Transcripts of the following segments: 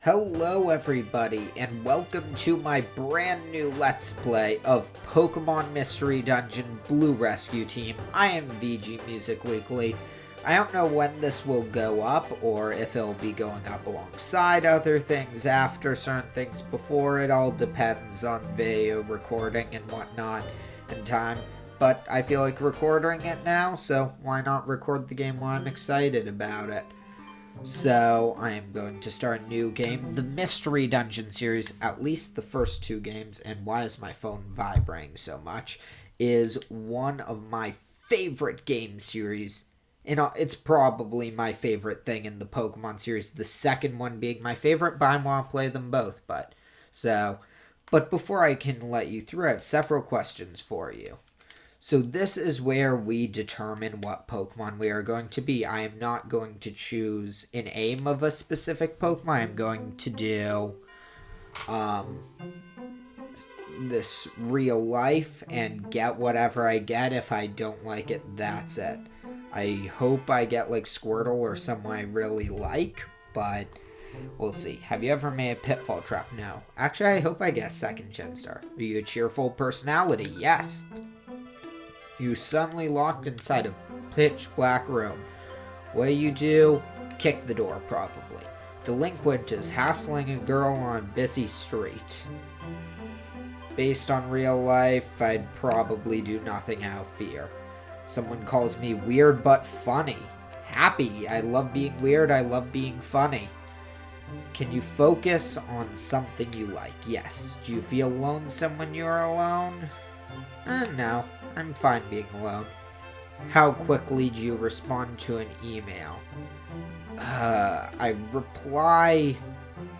Hello everybody, and welcome to my brand new Let's Play of Pokemon Mystery Dungeon Blue Rescue Team. I am VGMusicWeekly. I don't know when this will go up, or if it'll be going up alongside other things after certain things before. It all depends on video recording and whatnot and time. But I feel like recording it now, so why not record the game while I'm excited about it? So, I am going to start a new game, the Mystery Dungeon series, at least the first two games, and why is my phone vibrating so much, is one of my favorite game series. It's probably my favorite thing in the Pokemon series, the second one being my favorite, but I want to play them both, but before I can let you through, I have several questions for you. So this is where we determine what Pokemon we are going to be. I am not going to choose an aim of a specific Pokemon. I'm going to do this real life and get whatever I get. If I don't like it, that's it. I hope I get like Squirtle or someone I really like, but we'll see. Have you ever made a pitfall trap? No. Actually, I hope I get a second gen star. Are you a cheerful personality? Yes. You suddenly locked inside a pitch black room. What do? Kick the door, probably. Delinquent is hassling a girl on a busy street. Based on real life, I'd probably do nothing out of fear. Someone calls me weird but funny. Happy. I love being weird. I love being funny. Can you focus on something you like? Yes. Do you feel lonesome when you're alone? No. I'm fine being alone. How quickly do you respond to an email? I reply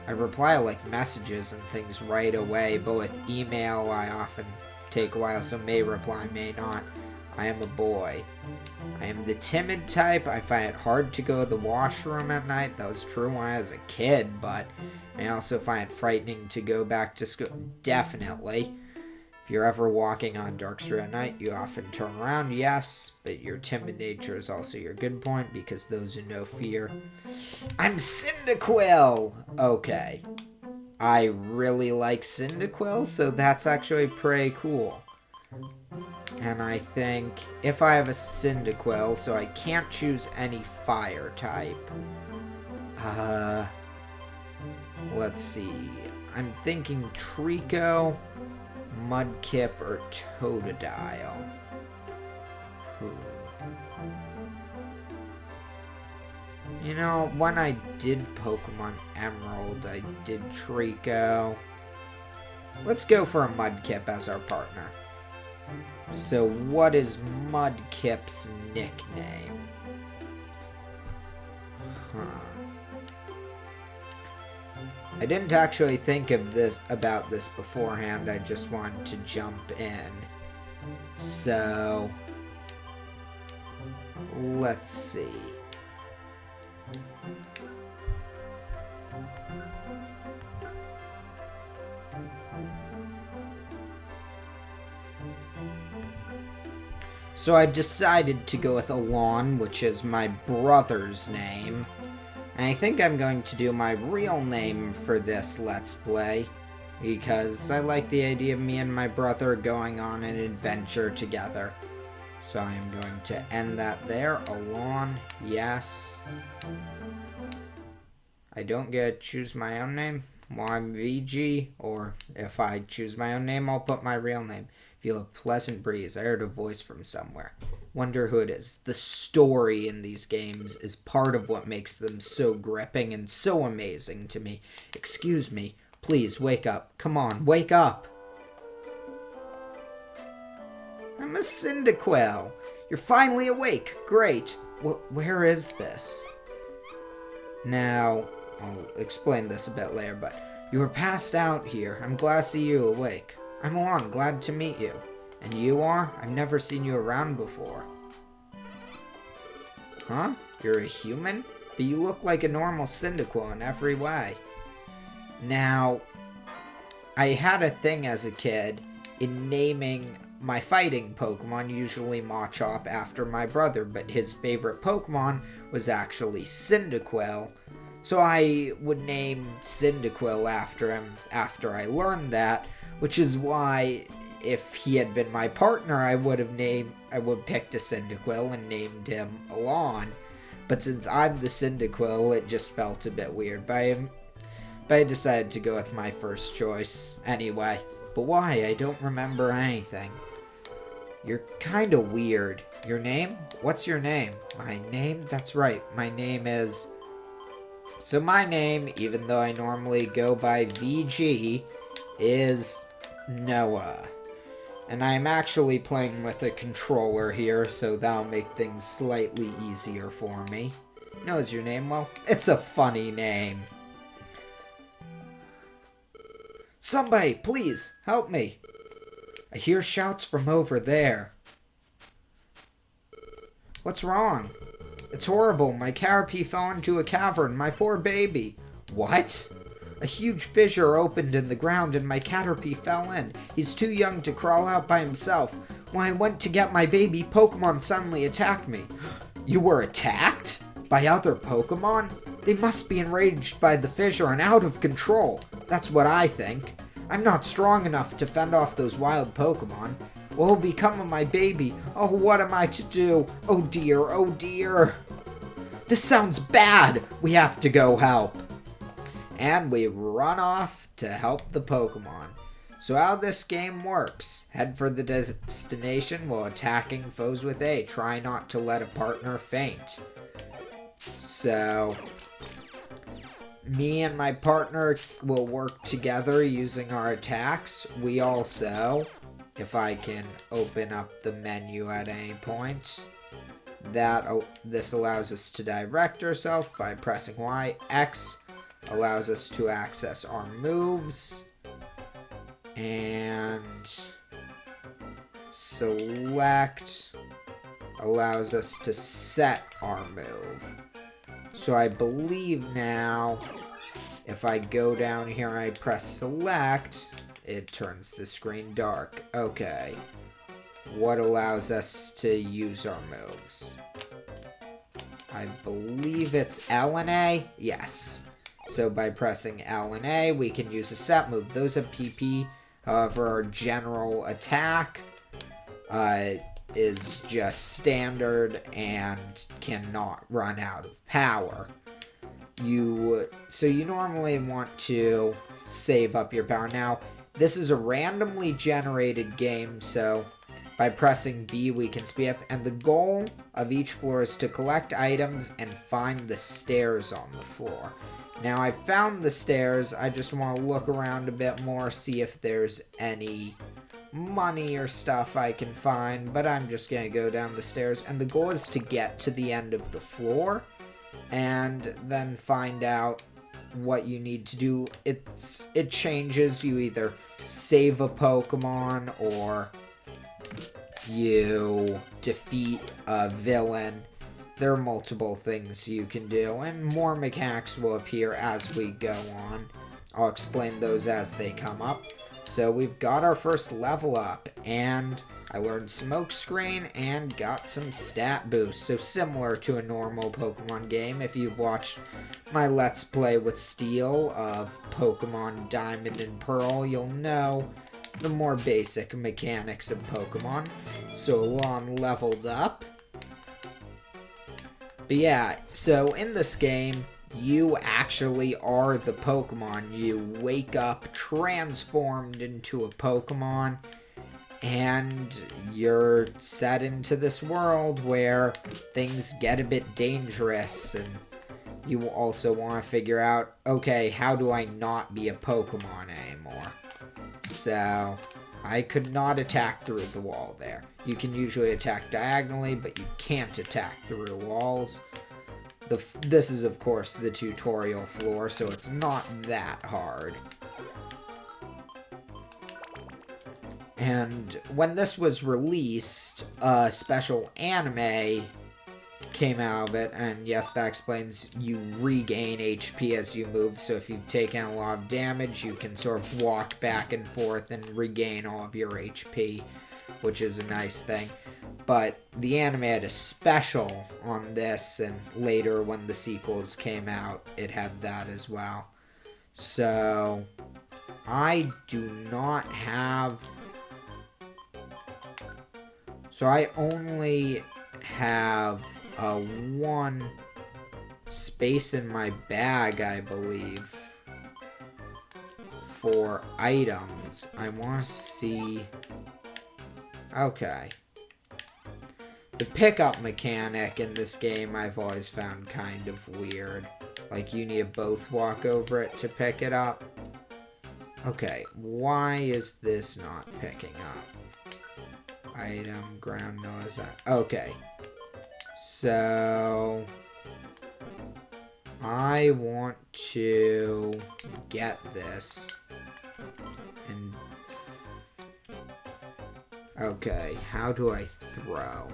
like messages and things right away, but with email I often take a while, so may reply, may not. I am a boy. I am the timid type. I find it hard to go to the washroom at night. That was true when I was a kid, but I also find it frightening to go back to school. Definitely. If you're ever walking on a dark street at night, you often turn around, yes, but your timid nature is also your good point, because those who know fear. I'm Cyndaquil! Okay. I really like Cyndaquil, so that's actually pretty cool. And I think if I have a Cyndaquil, so I can't choose any fire type. Let's see. I'm thinking Trico, Mudkip, or Totodile. You know, when I did Pokemon Emerald, I did Trico. Let's go for a Mudkip as our partner. So what is Mudkip's nickname? I didn't actually think of about this beforehand. I just wanted to jump in. So let's see. So I decided to go with Alon, which is my brother's name. And I think I'm going to do my real name for this Let's Play, because I like the idea of me and my brother going on an adventure together. So I'm going to end that there. Alon, yes. I don't get to choose my own name. Well, I'm VG, or if I choose my own name, I'll put my real name. Feel a pleasant breeze. I heard a voice from somewhere. Wonder who it is. The story in these games is part of what makes them so gripping and so amazing to me. Excuse me. Please, wake up. Come on, wake up. I'm a Cyndaquil. You're finally awake. Great. Where is this? Now, I'll explain this a bit later, but you were passed out here. I'm glad to see you awake. I'm Alon, glad to meet you. And you are? I've never seen you around before. Huh? You're a human? But you look like a normal Cyndaquil in every way. Now, I had a thing as a kid in naming my fighting Pokemon, usually Machop, after my brother, but his favorite Pokemon was actually Cyndaquil. So I would name Cyndaquil after him after I learned that, which is why if he had been my partner, I would picked a Cyndaquil and named him Alon. But since I'm the Cyndaquil, it just felt a bit weird. But I decided to go with my first choice anyway. But why? I don't remember anything. You're kind of weird. Your name? What's your name? My name? That's right. My name is... So my name, even though I normally go by VG, is Noah. And I'm actually playing with a controller here, so that'll make things slightly easier for me. Noah's your name? Well, it's a funny name. Somebody, please, help me. I hear shouts from over there. What's wrong? It's horrible. My Caterpie fell into a cavern. My poor baby. What? A huge fissure opened in the ground and my Caterpie fell in. He's too young to crawl out by himself. When I went to get my baby, Pokemon suddenly attacked me. You were attacked? By other Pokemon? They must be enraged by the fissure and out of control. That's what I think. I'm not strong enough to fend off those wild Pokemon. What will become of my baby? Oh, what am I to do? Oh dear, oh dear. This sounds bad. We have to go help. And we run off to help the Pokemon. So how this game works. Head for the destination while attacking foes with A. Try not to let a partner faint. So... me and my partner will work together using our attacks. We also, if I can open up the menu at any point, this allows us to direct ourselves by pressing Y. X allows us to access our moves. And select allows us to set our move. So I believe now, if I go down here and I press select, it turns the screen dark. Okay. What allows us to use our moves? I believe it's L and A? Yes. So by pressing L and A, we can use a set move. Those have PP. However, our general attack is just standard and cannot run out of power. So you normally want to save up your power. Now, this is a randomly generated game, so by pressing B we can speed up, and the goal of each floor is to collect items and find the stairs on the floor. Now I found the stairs, I just want to look around a bit more, see if there's any money or stuff I can find, but I'm just going to go down the stairs, and the goal is to get to the end of the floor and then find out what you need to do. It changes. You either save a Pokemon or you defeat a villain. There are multiple things you can do, and more mechanics will appear as we go on. I'll explain those as they come up. So we've got our first level up, and I learned Smokescreen and got some stat boosts. So similar to a normal Pokemon game, if you've watched my Let's Play with Steel of Pokemon Diamond and Pearl, you'll know the more basic mechanics of Pokemon. So Alon leveled up. But yeah, so in this game, you actually are the Pokemon. You wake up transformed into a Pokemon, and you're set into this world where things get a bit dangerous, and you also want to figure out, okay, how do I not be a Pokemon anymore? So I could not attack through the wall there. You can usually attack diagonally, but you can't attack through walls. This is, of course, the tutorial floor, so it's not that hard. And when this was released, a special anime came out of it, and yes, that explains you regain HP as you move, so if you've taken a lot of damage, you can sort of walk back and forth and regain all of your HP, which is a nice thing. But the anime had a special on this, and later when the sequels came out, it had that as well. So, I do not have... So I only have one space in my bag, I believe, for items. I want to see... Okay. The pickup mechanic in this game I've always found kind of weird. Like, you need to both walk over it to pick it up. Okay, why is this not picking up? Item, ground noise. Okay. So... I want to get this. And... Okay, how do I throw?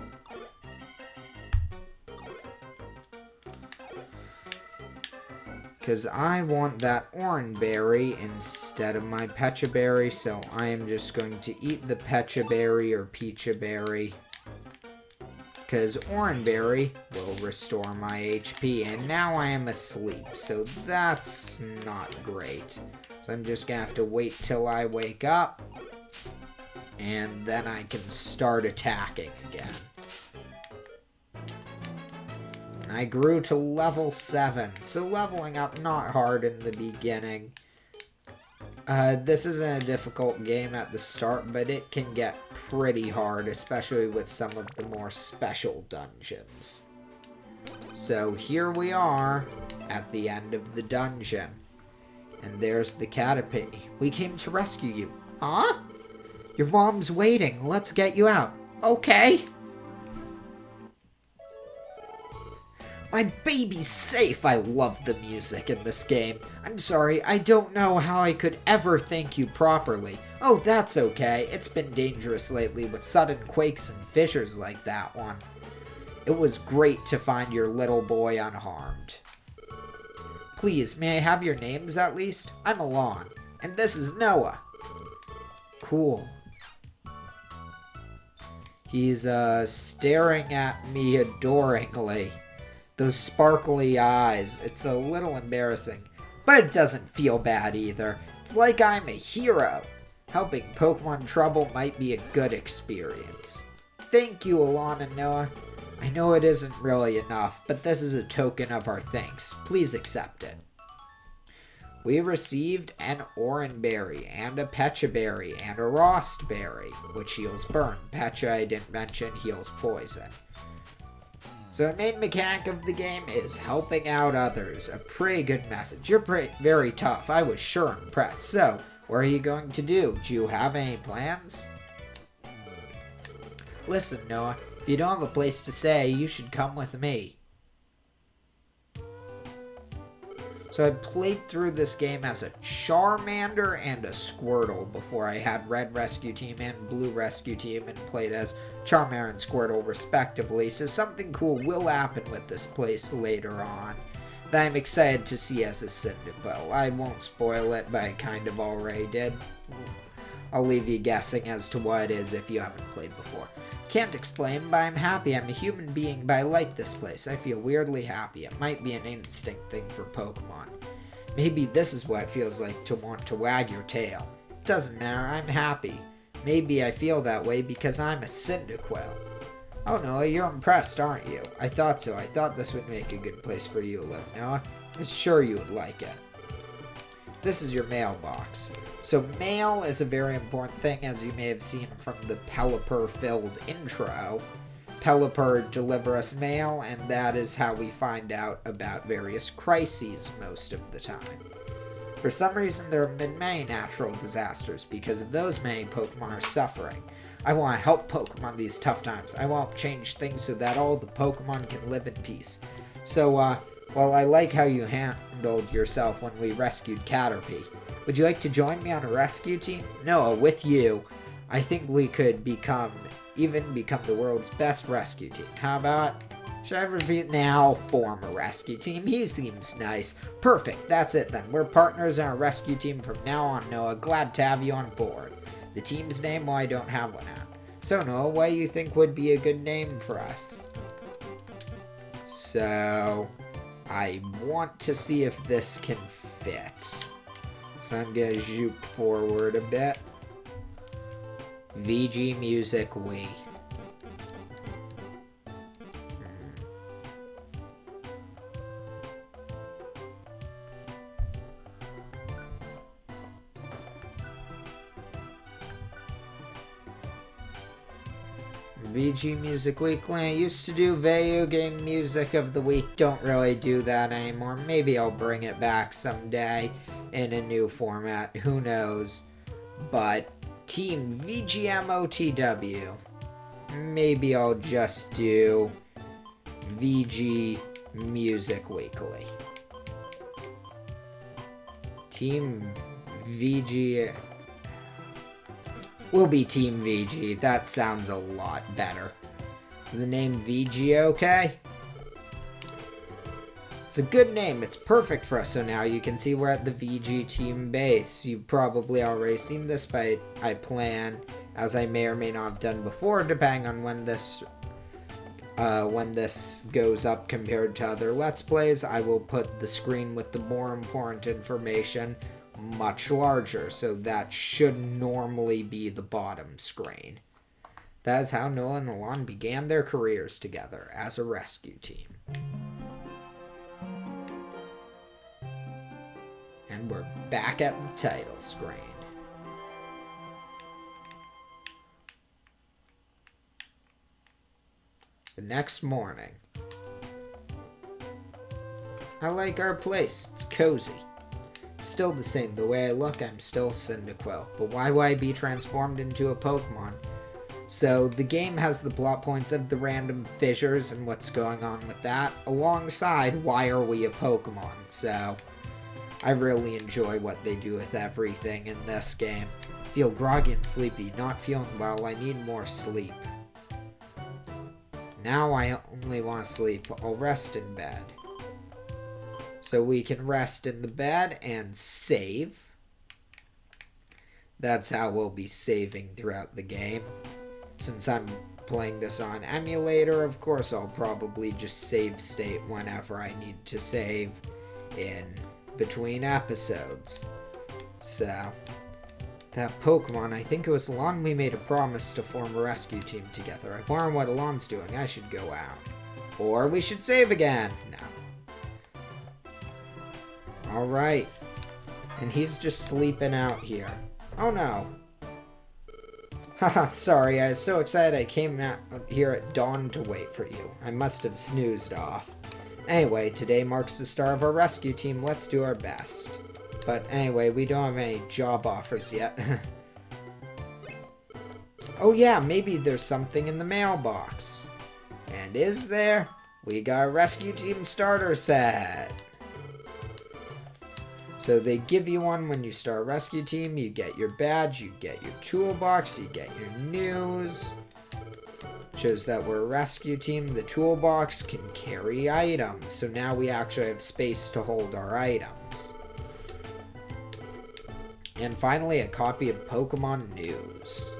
Because I want that orange berry instead of my pecha berry, so I am just going to eat the pecha berry or pecha berry. Because orange berry will restore my HP, and now I am asleep, so that's not great. So I'm just going to have to wait till I wake up, and then I can start attacking again. I grew to level 7, so leveling up not hard in the beginning. This isn't a difficult game at the start, but it can get pretty hard, especially with some of the more special dungeons. So here we are at the end of the dungeon. And there's the Caterpie. We came to rescue you. Huh? Your mom's waiting. Let's get you out. Okay. My baby's safe! I love the music in this game. I'm sorry, I don't know how I could ever thank you properly. Oh, that's okay. It's been dangerous lately with sudden quakes and fissures like that one. It was great to find your little boy unharmed. Please, may I have your names at least? I'm Alon, and this is Noah. Cool. He's, staring at me adoringly. Those sparkly eyes. It's a little embarrassing. But it doesn't feel bad either. It's like I'm a hero. Helping Pokemon trouble might be a good experience. Thank you, Alon and Noah. I know it isn't really enough, but this is a token of our thanks. Please accept it. We received an Oran Berry, and a Pecha Berry, and a Rost Berry, which heals burn. Pecha, I didn't mention, heals poison. So the main mechanic of the game is helping out others. A pretty good message. You're very tough. I was sure impressed. So, what are you going to do? Do you have any plans? Listen, Noah. If you don't have a place to stay, you should come with me. So I played through this game as a Charmander and a Squirtle before I had Red Rescue Team and Blue Rescue Team and played as Charmander and Squirtle respectively, so something cool will happen with this place later on that I'm excited to see as a Cyndaquil. I won't spoil it, but I kind of already did. I'll leave you guessing as to what it is if you haven't played before. Can't explain, but I'm happy. I'm a human being, but I like this place. I feel weirdly happy. It might be an instinct thing for Pokemon. Maybe this is what it feels like to want to wag your tail. Doesn't matter, I'm happy. Maybe I feel that way because I'm a Cyndaquil. Oh, Noah, you're impressed, aren't you? I thought so. I thought this would make a good place for you to live, Noah. I'm sure you would like it. This is your mailbox. So mail is a very important thing, as you may have seen from the Pelipper-filled intro. Pelipper deliver us mail, and that is how we find out about various crises most of the time. For some reason, there have been many natural disasters. Because of those, many Pokemon are suffering. I want to help Pokemon these tough times. I want to change things so that all the Pokemon can live in peace. So, well, I like how you handled yourself when we rescued Caterpie. Would you like to join me on a rescue team? No, with you. I think we could even become the world's best rescue team. How about... Should I repeat now? Form a rescue team. He seems nice. Perfect. That's it then. We're partners in a rescue team from now on, Noah. Glad to have you on board. The team's name? Well, I don't have one at. So Noah, what do you think would be a good name for us? So I want to see if this can fit. So I'm gonna juke forward a bit. VGMusicWeekly. VGMusicWeekly. I used to do video game music of the week. Don't really do that anymore. Maybe I'll bring it back someday in a new format. Who knows? But Team VGMOTW. Maybe I'll just do VGMusicWeekly. Team VG. Will be Team VG. That sounds a lot better. The name VG, okay? It's a good name. It's perfect for us. So now you can see we're at the VG team base. You've probably already seen this, but I plan, as I may or may not have done before, depending on when this goes up compared to other Let's Plays, I will put the screen with the more important information much larger, so that should normally be the bottom screen. That is how Noah and Alon began their careers together as a rescue team. And we're back at the title screen. The next morning. I like our place. It's cozy. Still the same. The way I look, I'm still Cyndaquil. But why would I be transformed into a Pokemon? So the game has the plot points of the random fissures and what's going on with that, alongside why are we a Pokemon. So I really enjoy what they do with everything in this game. Feel groggy and sleepy, not feeling well, I need more sleep. Now I only want to sleep. I'll rest in bed. So we can rest in the bed and save. That's how we'll be saving throughout the game. Since I'm playing this on emulator, of course I'll probably just save state whenever I need to save in between episodes. So, that Pokemon, I think it was Alon, we made a promise to form a rescue team together. I wonder what Alon's doing. I should go out. Or we should save again. No. Alright. And he's just sleeping out here. Oh no. Haha, sorry, I was so excited I came out here at dawn to wait for you. I must have snoozed off. Anyway, today marks the start of our rescue team. Let's do our best. But anyway, we don't have any job offers yet. Oh yeah, maybe there's something in the mailbox. And is there? We got a rescue team starter set. So they give you one when you start a rescue team. You get your badge, you get your toolbox, you get your news. Shows that we're a rescue team. The toolbox can carry items. So now we actually have space to hold our items. And finally, a copy of Pokemon News.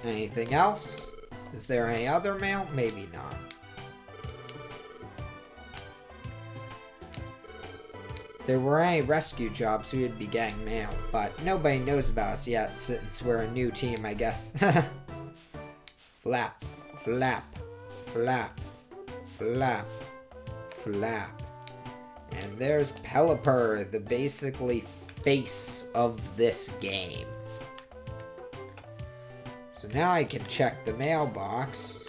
Anything else? Is there any other mail? Maybe not. If there were any rescue jobs, we would be getting mail, but nobody knows about us yet since we're a new team, I guess. Flap, flap, flap, flap, flap. And there's Pelipper, the basically face of this game. So now I can check the mailbox.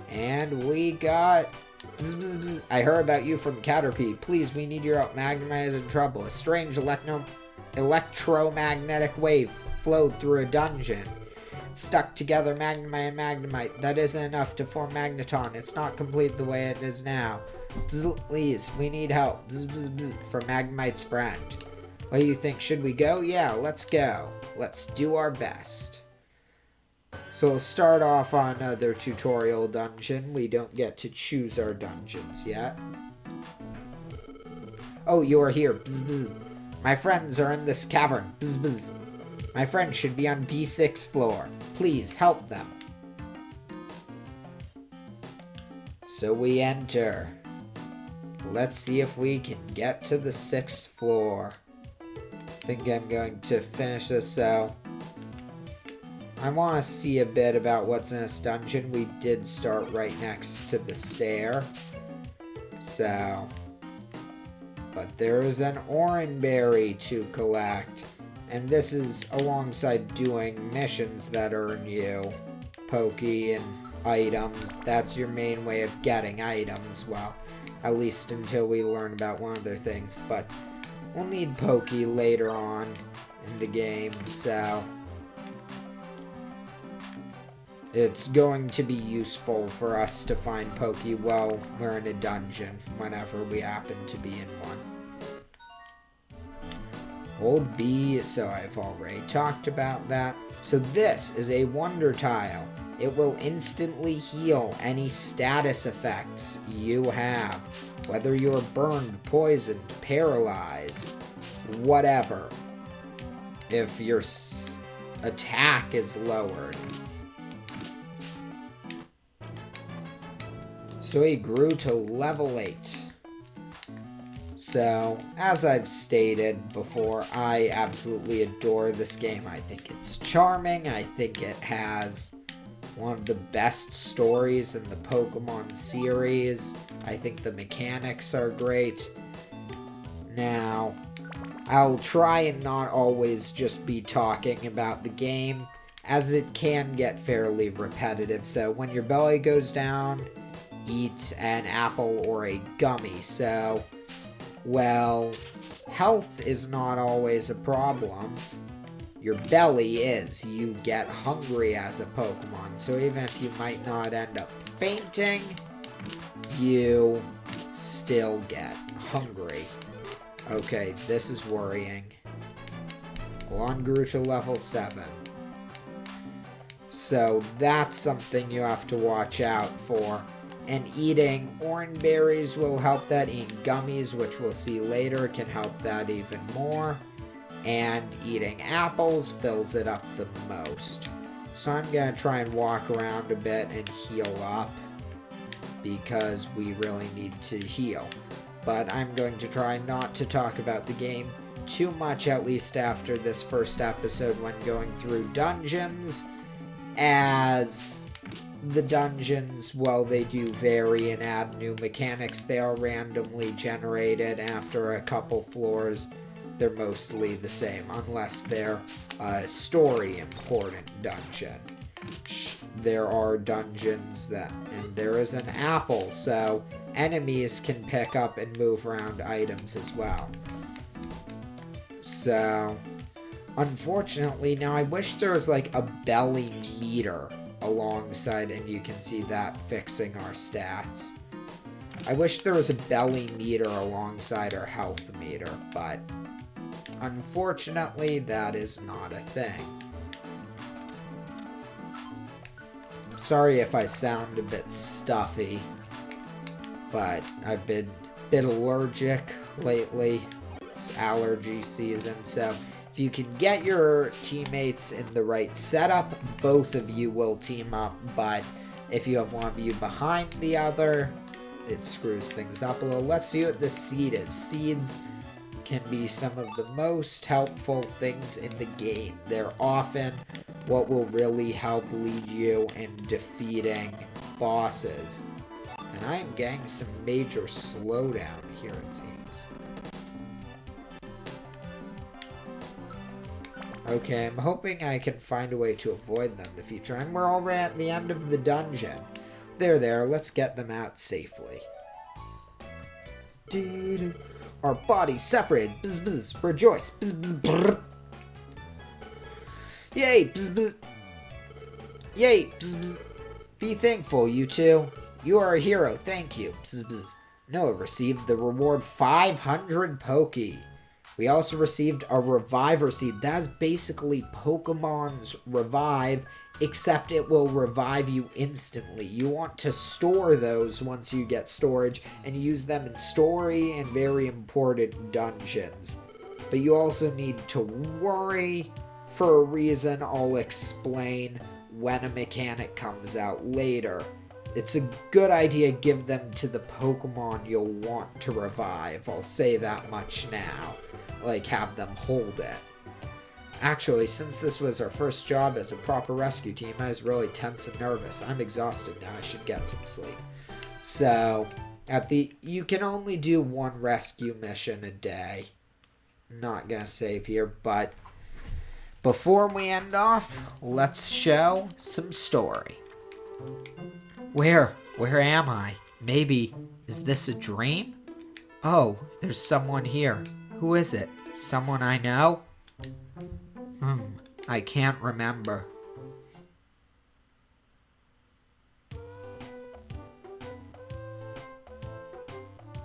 And we got... Bzz, bzz, bzz. I heard about you from Caterpie. Please, we need your help. Magnemite is in trouble. A strange electromagnetic wave flowed through a dungeon. It's stuck together, Magnemite and Magnemite. That isn't enough to form Magneton. It's not complete the way it is now. Bzz, please, we need help. Bzz, bzz, bzz, from Magnemite's friend. What do you think? Should we go? Yeah, let's go. Let's do our best. So we'll start off on another tutorial dungeon. We don't get to choose our dungeons yet. Oh, you are here. Bzz, bzz. My friends are in this cavern. Bzz, bzz. My friend should be on B6 floor. Please help them. So we enter. Let's see if we can get to the 6th floor. I think I'm going to finish this, so I want to see a bit about what's in this dungeon. We did start right next to the stair. So, but there is an orange berry to collect. And this is alongside doing missions that earn you Pokey and items. That's your main way of getting items. Well, at least until we learn about one other thing. But we'll need Pokey later on in the game, so it's going to be useful for us to find Pokey while we're in a dungeon, whenever we happen to be in one. Old B, so I've already talked about that. So this is a wonder tile. It will instantly heal any status effects you have, whether you're burned, poisoned, paralyzed, whatever. If your attack is lowered. So he grew to level 8. So, as I've stated before, I absolutely adore this game. I think it's charming. I think it has one of the best stories in the Pokemon series. I think the mechanics are great. Now, I'll try and not always just be talking about the game, as it can get fairly repetitive. So, when your belly goes down, eat an apple or a gummy. So, well, health is not always a problem. Your belly is. You get hungry as a Pokemon. So even if you might not end up fainting, you still get hungry. Okay, this is worrying. Alon grew to level 7. So that's something you have to watch out for. And eating orange berries will help that. Eating gummies, which we'll see later, can help that even more. And eating apples fills it up the most. So I'm going to try and walk around a bit and heal up, because we really need to heal. But I'm going to try not to talk about the game too much, at least after this first episode when going through dungeons, as the dungeons, while they do vary and add new mechanics, they are randomly generated after a couple floors. They're mostly the same, unless they're a story important dungeon. There are dungeons that, and there is an apple, so enemies can pick up and move around items as well. So, unfortunately, now I wish there was like a belly meter alongside, and you can see that fixing our stats. I wish there was a belly meter alongside our health meter, but unfortunately that is not a thing. Sorry if I sound a bit stuffy, but I've been a bit allergic lately. It's allergy season, so if you can get your teammates in the right setup, both of you will team up, but if you have one of you behind the other, it screws things up a little. Let's see what the seed is. Seeds can be some of the most helpful things in the game. They're often what will really help lead you in defeating bosses. And I am getting some major slowdown here, it seems. Okay, I'm hoping I can find a way to avoid them in the future. And we're already at the end of the dungeon. There, let's get them out safely. Our bodies separated. Bzz, bzz, rejoice. Bzz, bzz, brr. Yay, bzz, bzz. Yay, bzz, bzz. Be thankful, you two. You are a hero, thank you. Bzz, bzz. Noah received the reward 500 Pokey. We also received a Reviver Seed. That's basically Pokemon's Revive, except it will revive you instantly. You want to store those once you get storage, and use them in story and very important dungeons. But you also need to worry for a reason I'll explain when a mechanic comes out later. It's a good idea to give them to the Pokemon you'll want to revive. I'll say that much now. Like, have them hold it. Actually, since this was our first job as a proper rescue team, I was really tense and nervous. I'm exhausted now. I should get some sleep. So, you can only do one rescue mission a day. Not gonna save here, but before we end off, let's show some story. Where am I? Maybe, is this a dream? Oh, there's someone here. Who is it? Someone I know? I can't remember.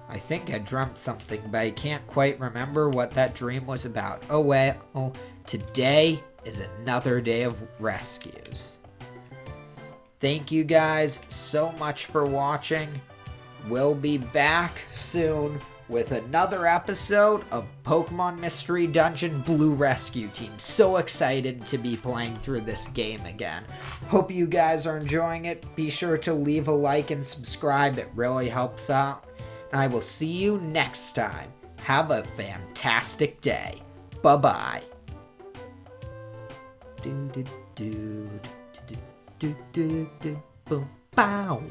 I think I dreamt something, but I can't quite remember what that dream was about. Oh well, today is another day of rescues. Thank you guys so much for watching. We'll be back soon with another episode of Pokemon Mystery Dungeon Blue Rescue Team. So excited to be playing through this game again. Hope you guys are enjoying it. Be sure to leave a like and subscribe. It really helps out. And I will see you next time. Have a fantastic day. Bye-bye. Do do do do do do do boom pow.